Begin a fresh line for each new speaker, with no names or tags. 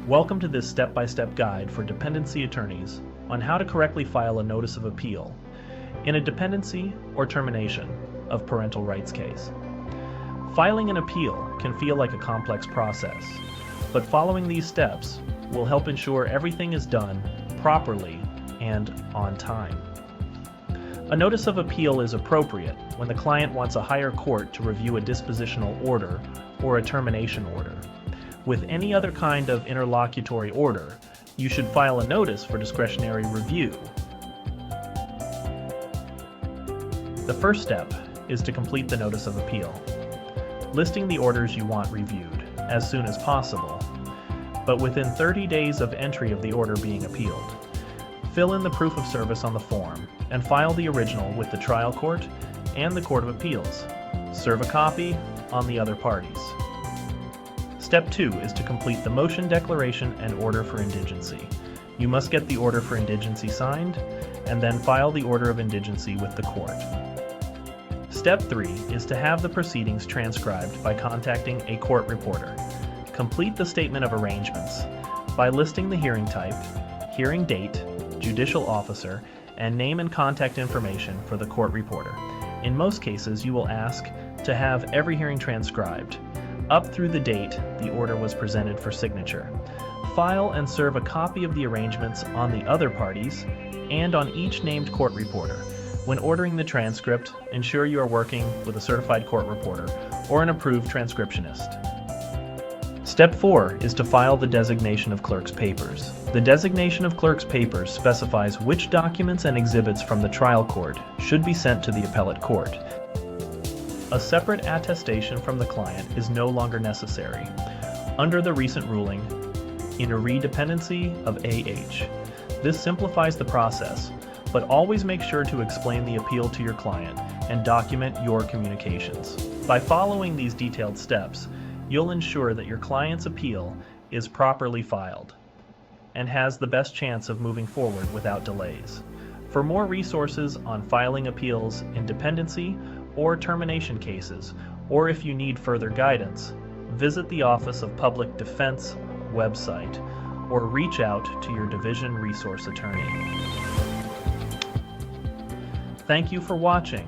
Welcome to this step-by-step guide for dependency attorneys on how to correctly file a notice of appeal in a dependency or termination of parental rights case. Filing an appeal can feel like a complex process, but following these steps will help ensure everything is done properly and on time. A notice of appeal is appropriate when the client wants a higher court to review a dispositional order or a termination order. With any other kind of interlocutory order, you should file a notice for discretionary review. The first step is to complete the notice of appeal, listing the orders you want reviewed as soon as possible, but within 30 days of entry of the order being appealed. Fill in the proof of service on the form and file the original with the trial court and the Court of Appeals. Serve a copy on the other parties. Step 2 is to complete the motion declaration and order for indigency. You must get the order for indigency signed and then file the order of indigency with the court. Step 3 is to have the proceedings transcribed by contacting a court reporter. Complete the statement of arrangements by listing the hearing type, hearing date, judicial officer, and name and contact information for the court reporter. In most cases, you will ask to have every hearing transcribed, up through the date the order was presented for signature. File and serve a copy of the arrangements on the other parties and on each named court reporter. When ordering the transcript, ensure you are working with a certified court reporter or an approved transcriptionist. Step 4 is to file the designation of clerk's papers. The designation of clerk's papers specifies which documents and exhibits from the trial court should be sent to the appellate court. A separate attestation from the client is no longer necessary under the recent ruling in a redependency of AH. This simplifies the process, but always make sure to explain the appeal to your client and document your communications. By following these detailed steps, you'll ensure that your client's appeal is properly filed and has the best chance of moving forward without delays. For more resources on filing appeals in dependency or termination cases, or if you need further guidance, visit the Office of Public Defense website or reach out to your division resource attorney. Thank you for watching.